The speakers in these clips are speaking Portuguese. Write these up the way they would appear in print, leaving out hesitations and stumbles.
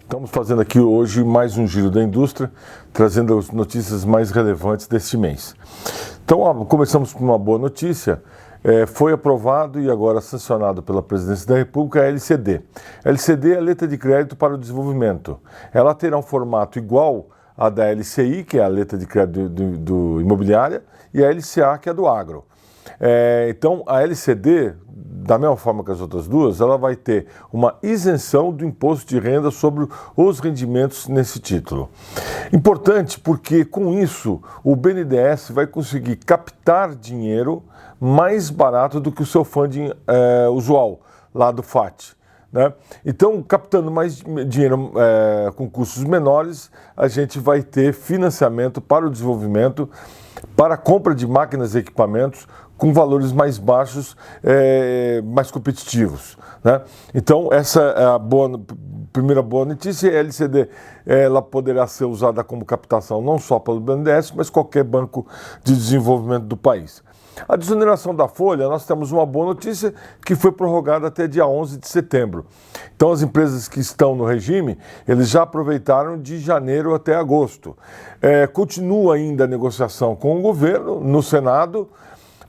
Estamos fazendo aqui hoje mais um giro da indústria, trazendo as notícias mais relevantes deste mês. Então, começamos com uma boa notícia. Foi aprovado e agora sancionado pela Presidência da República a LCD. A LCD é a Letra de Crédito para o Desenvolvimento. Ela terá um formato igual à da LCI, que é a Letra de Crédito do Imobiliária, e a LCA, que é do agro. Então, a LCD, da mesma forma que as outras duas, ela vai ter uma isenção do imposto de renda sobre os rendimentos nesse título. Importante porque, com isso, o BNDES vai conseguir captar dinheiro mais barato do que o seu funding usual, lá do FAT. Né? Então, captando mais dinheiro com custos menores, a gente vai ter financiamento para o desenvolvimento, para a compra de máquinas e equipamentos com valores mais baixos, mais competitivos. Né? Então, essa é a primeira boa notícia. A LCD ela poderá ser usada como captação não só pelo BNDES, mas qualquer banco de desenvolvimento do país. A desoneração da folha, nós temos uma boa notícia que foi prorrogada até dia 11 de setembro. Então, as empresas que estão no regime, eles já aproveitaram de janeiro até agosto. Continua ainda a negociação com o governo, no Senado,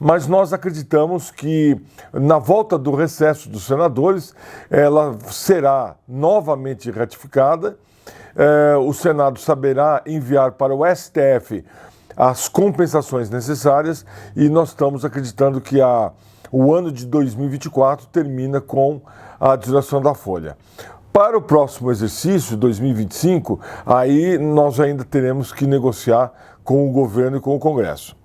mas nós acreditamos que, na volta do recesso dos senadores, ela será novamente ratificada. O Senado saberá enviar para o STF as compensações necessárias e nós estamos acreditando que o ano de 2024 termina com a desoneração da folha. Para o próximo exercício, 2025, aí nós ainda teremos que negociar com o governo e com o Congresso.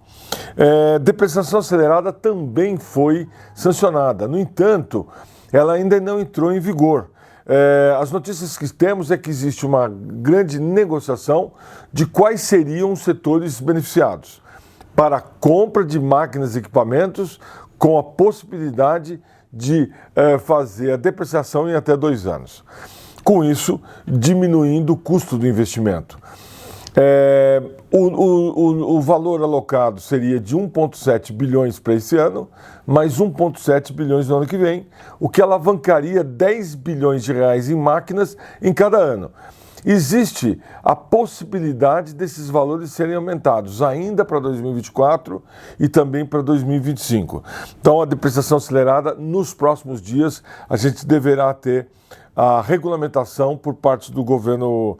Depreciação acelerada também foi sancionada. No entanto, ela ainda não entrou em vigor. As notícias que temos é que existe uma grande negociação de quais seriam os setores beneficiados para a compra de máquinas e equipamentos com a possibilidade de fazer a depreciação em até 2 anos. Com isso, diminuindo o custo do investimento. O valor alocado seria de 1,7 bilhões para esse ano, mais 1,7 bilhões no ano que vem, o que alavancaria 10 bilhões de reais em máquinas em cada ano. Existe a possibilidade desses valores serem aumentados ainda para 2024 e também para 2025. Então, a depreciação acelerada, nos próximos dias, a gente deverá ter a regulamentação por parte do governo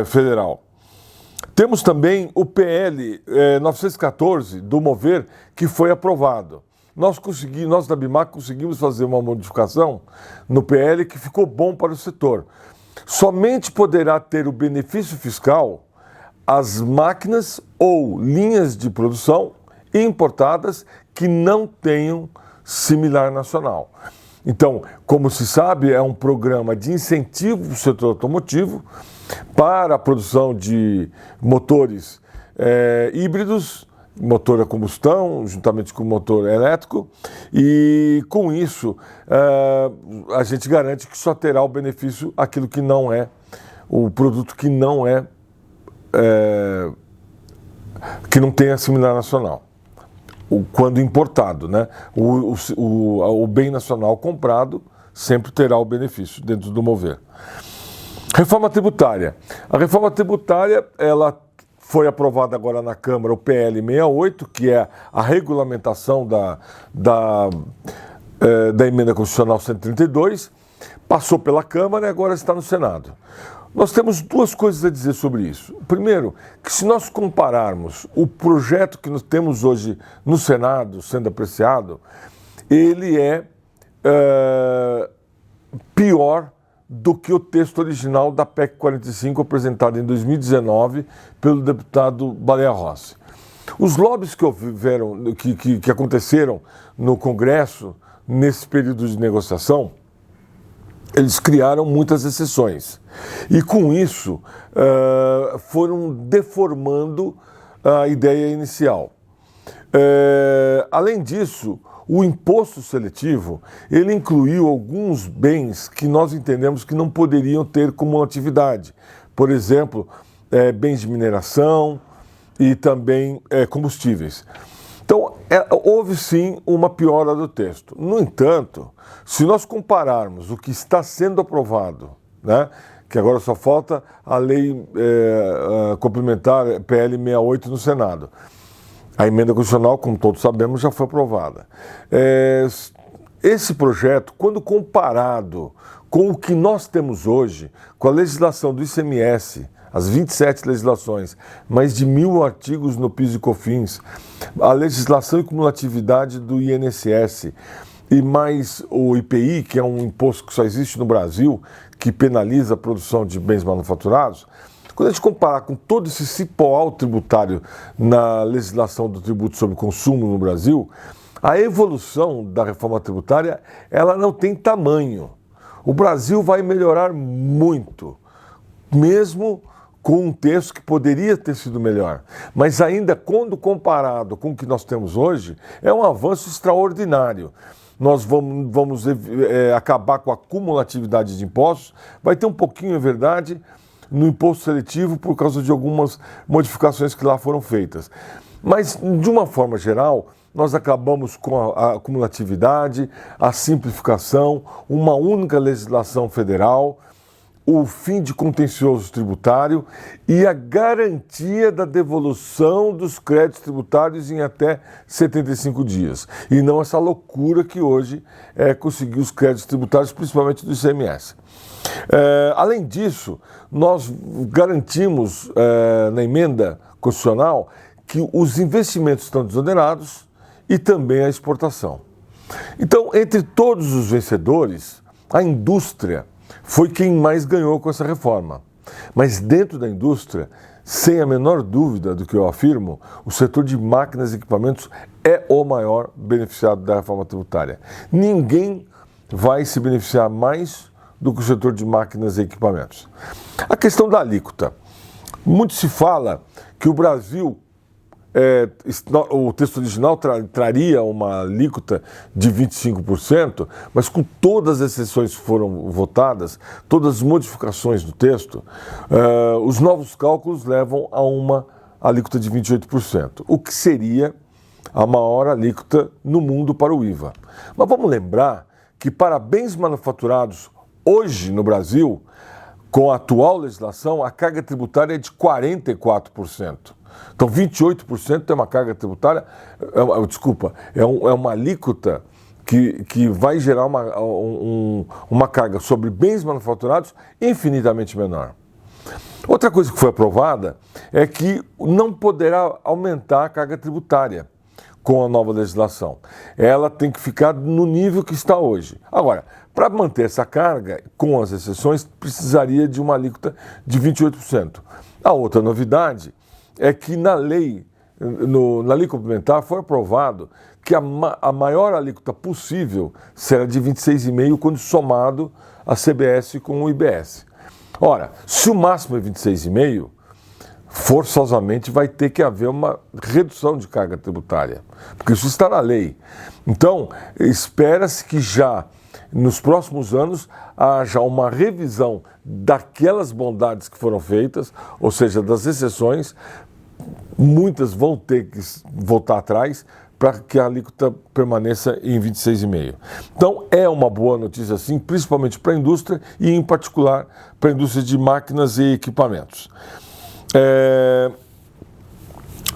federal. Temos também o PL 914 do Mover, que foi aprovado. Nós da BIMAC conseguimos fazer uma modificação no PL que ficou bom para o setor. Somente poderá ter o benefício fiscal as máquinas ou linhas de produção importadas que não tenham similar nacional. Então, como se sabe, é um programa de incentivo do setor automotivo para a produção de motores híbridos, motor a combustão, juntamente com o motor elétrico, e com isso a gente garante que só terá o benefício aquilo que não é, o produto que não que não tenha similar nacional. Quando importado, né? O bem nacional comprado sempre terá o benefício dentro do Mover. Reforma tributária. A reforma tributária, ela foi aprovada agora na Câmara, o PL 68, que é a regulamentação da Emenda Constitucional 132, passou pela Câmara e agora está no Senado. Nós temos 2 coisas a dizer sobre isso. Primeiro, que se nós compararmos o projeto que nós temos hoje no Senado, sendo apreciado, ele é pior do que o texto original da PEC 45, apresentado em 2019 pelo deputado Baleia Rossi. Os lobbies que aconteceram no Congresso nesse período de negociação, eles criaram muitas exceções. E com isso, foram deformando a ideia inicial. Além disso, o imposto seletivo, ele incluiu alguns bens que nós entendemos que não poderiam ter cumulatividade. Por exemplo, bens de mineração e também combustíveis. Então, houve sim uma piora do texto. No entanto, se nós compararmos o que está sendo aprovado, né, que agora só falta a lei complementar PL 68 no Senado. A emenda constitucional, como todos sabemos, já foi aprovada. Esse projeto, quando comparado com o que nós temos hoje, com a legislação do ICMS, as 27 legislações, mais de 1.000 artigos no PIS e COFINS, a legislação e cumulatividade do INSS e mais o IPI, que é um imposto que só existe no Brasil, que penaliza a produção de bens manufaturados, quando a gente comparar com todo esse cipoal tributário na legislação do tributo sobre consumo no Brasil, a evolução da reforma tributária, ela não tem tamanho. O Brasil vai melhorar muito, mesmo com um texto que poderia ter sido melhor. Mas ainda, quando comparado com o que nós temos hoje, é um avanço extraordinário. Nós vamos acabar com a cumulatividade de impostos, vai ter um pouquinho, é verdade, no imposto seletivo por causa de algumas modificações que lá foram feitas. Mas, de uma forma geral, nós acabamos com a cumulatividade, a simplificação, uma única legislação federal, o fim de contencioso tributário e a garantia da devolução dos créditos tributários em até 75 dias. E não essa loucura que hoje é conseguir os créditos tributários, principalmente do ICMS. Além disso, nós garantimos na emenda constitucional que os investimentos estão desonerados e também a exportação. Então, entre todos os vencedores, a indústria foi quem mais ganhou com essa reforma. Mas dentro da indústria, sem a menor dúvida do que eu afirmo, o setor de máquinas e equipamentos é o maior beneficiado da reforma tributária. Ninguém vai se beneficiar mais do que o setor de máquinas e equipamentos. A questão da alíquota. Muito se fala que o Brasil, o texto original traria uma alíquota de 25%, mas com todas as exceções que foram votadas, todas as modificações do texto, os novos cálculos levam a uma alíquota de 28%, o que seria a maior alíquota no mundo para o IVA. Mas vamos lembrar que para bens manufaturados hoje no Brasil, com a atual legislação, a carga tributária é de 44%. Então, 28% é uma carga tributária, é uma alíquota que vai gerar uma carga sobre bens manufaturados infinitamente menor. Outra coisa que foi aprovada é que não poderá aumentar a carga tributária com a nova legislação. Ela tem que ficar no nível que está hoje. Agora, para manter essa carga, com as exceções, precisaria de uma alíquota de 28%. A outra novidade é que na lei complementar foi aprovado que a maior alíquota possível será de 26,5% quando somado a CBS com o IBS. Ora, se o máximo é 26,5%, forçosamente vai ter que haver uma redução de carga tributária, porque isso está na lei. Então, espera-se que já nos próximos anos haja uma revisão daquelas bondades que foram feitas, ou seja, das exceções, muitas vão ter que voltar atrás para que a alíquota permaneça em 26,5%. Então, é uma boa notícia, sim, principalmente para a indústria e, em particular, para a indústria de máquinas e equipamentos.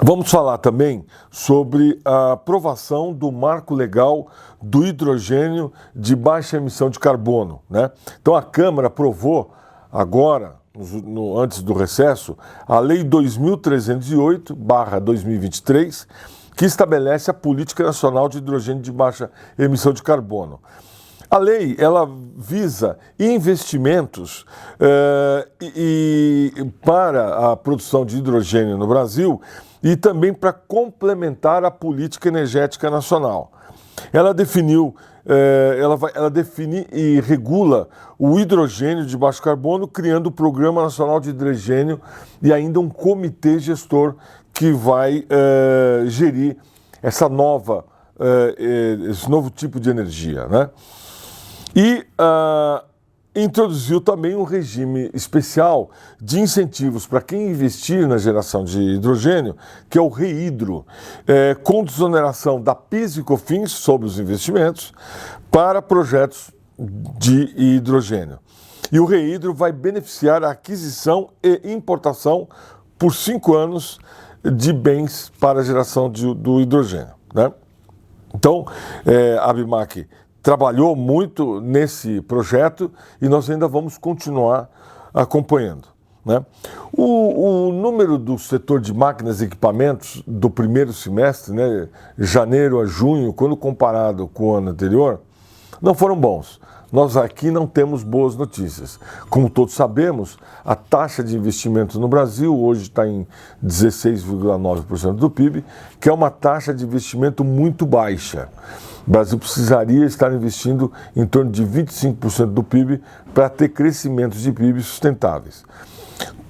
Vamos falar também sobre a aprovação do marco legal do hidrogênio de baixa emissão de carbono, né? Então a Câmara aprovou agora, antes do recesso, a Lei 2.308/2023, que estabelece a Política Nacional de Hidrogênio de Baixa Emissão de Carbono. A lei, ela visa investimentos para a produção de hidrogênio no Brasil e também para complementar a política energética nacional. Ela define e regula o hidrogênio de baixo carbono, criando o Programa Nacional de Hidrogênio e ainda um comitê gestor que vai gerir esse novo tipo de energia, né? E introduziu também um regime especial de incentivos para quem investir na geração de hidrogênio, que é o REHIDRO, com desoneração da PIS e COFINS sobre os investimentos para projetos de hidrogênio. E o REHIDRO vai beneficiar a aquisição e importação por 5 anos de bens para a geração do hidrogênio, né? Então, a ABIMAQ trabalhou muito nesse projeto e nós ainda vamos continuar acompanhando, né? O número do setor de máquinas e equipamentos do primeiro semestre, né, janeiro a junho, quando comparado com o ano anterior, não foram bons. Nós aqui não temos boas notícias. Como todos sabemos, a taxa de investimento no Brasil hoje está em 16,9% do PIB, que é uma taxa de investimento muito baixa. O Brasil precisaria estar investindo em torno de 25% do PIB para ter crescimentos de PIB sustentáveis.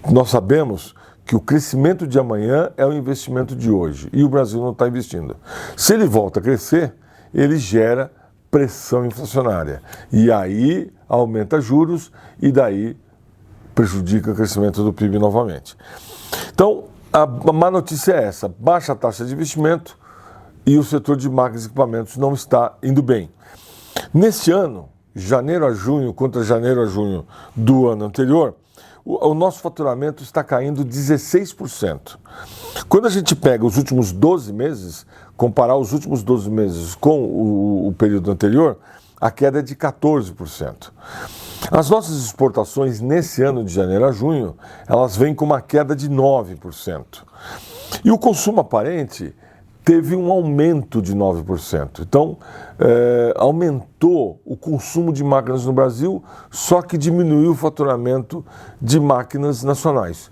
Nós sabemos que o crescimento de amanhã é o investimento de hoje e o Brasil não está investindo. Se ele volta a crescer, ele gera pressão inflacionária e aí aumenta juros e daí prejudica o crescimento do PIB novamente. Então, a má notícia é essa: baixa taxa de investimento e o setor de máquinas e equipamentos não está indo bem. Neste ano, janeiro a junho contra janeiro a junho do ano anterior, o nosso faturamento está caindo 16%. Quando a gente pega os últimos 12 meses, comparar os últimos 12 meses com o período anterior, a queda é de 14%. As nossas exportações nesse ano de janeiro a junho, elas vêm com uma queda de 9%. E o consumo aparente teve um aumento de 9%. Então, aumentou o consumo de máquinas no Brasil, só que diminuiu o faturamento de máquinas nacionais.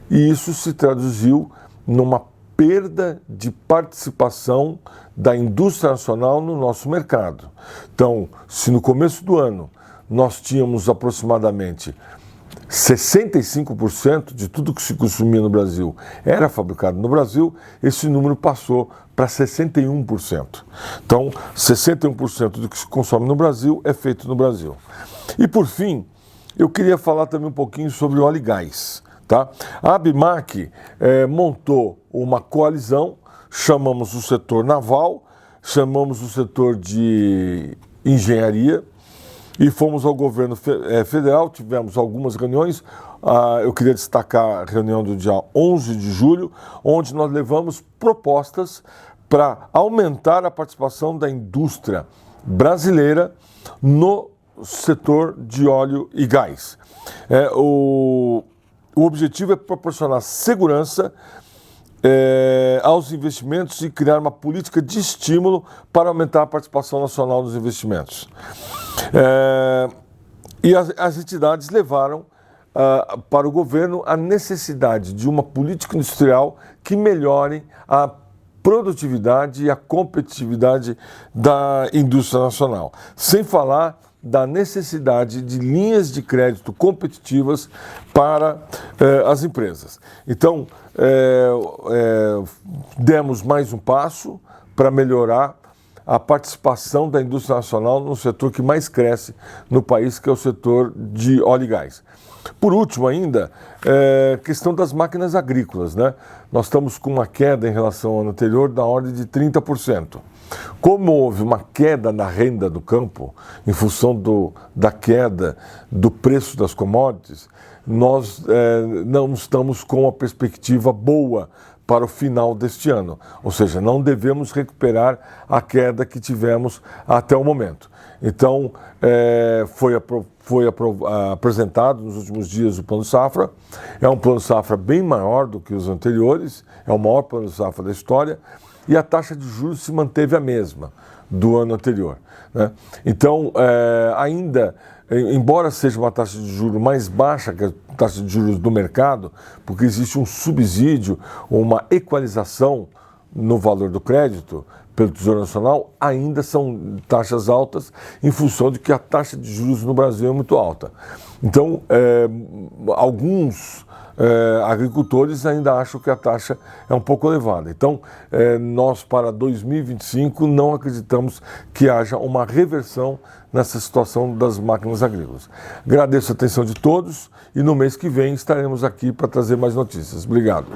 E isso se traduziu numa perda de participação da indústria nacional no nosso mercado. Então, se no começo do ano nós tínhamos aproximadamente 65% de tudo que se consumia no Brasil era fabricado no Brasil, esse número passou para 61%. Então, 61% do que se consome no Brasil é feito no Brasil. E por fim, eu queria falar também um pouquinho sobre óleo e gás, tá? A ABIMAQ montou uma coalizão, chamamos o setor naval, chamamos o setor de engenharia, e fomos ao governo federal, tivemos algumas reuniões. Eu queria destacar a reunião do dia 11 de julho, onde nós levamos propostas para aumentar a participação da indústria brasileira no setor de óleo e gás. O objetivo é proporcionar segurança aos investimentos e criar uma política de estímulo para aumentar a participação nacional nos investimentos. E as entidades levaram para o governo a necessidade de uma política industrial que melhore a produtividade e a competitividade da indústria nacional, sem falar da necessidade de linhas de crédito competitivas para as empresas. Então, demos mais um passo para melhorar a participação da indústria nacional no setor que mais cresce no país, que é o setor de óleo e gás. Por último ainda, questão das máquinas agrícolas, né? Nós estamos com uma queda em relação ao ano anterior da ordem de 30%. Como houve uma queda na renda do campo, em função da queda do preço das commodities, nós não estamos com uma perspectiva boa para o final deste ano. Ou seja, não devemos recuperar a queda que tivemos até o momento. Então, foi apresentado nos últimos dias o Plano Safra. É um Plano Safra bem maior do que os anteriores, é o maior Plano Safra da história, e a taxa de juros se manteve a mesma do ano anterior, né? Então, ainda, embora seja uma taxa de juros mais baixa que a taxa de juros do mercado, porque existe um subsídio ou uma equalização no valor do crédito pelo Tesouro Nacional, ainda são taxas altas em função de que a taxa de juros no Brasil é muito alta. Então, alguns agricultores ainda acham que a taxa é um pouco elevada. Então, nós para 2025 não acreditamos que haja uma reversão nessa situação das máquinas agrícolas. Agradeço a atenção de todos e no mês que vem estaremos aqui para trazer mais notícias. Obrigado.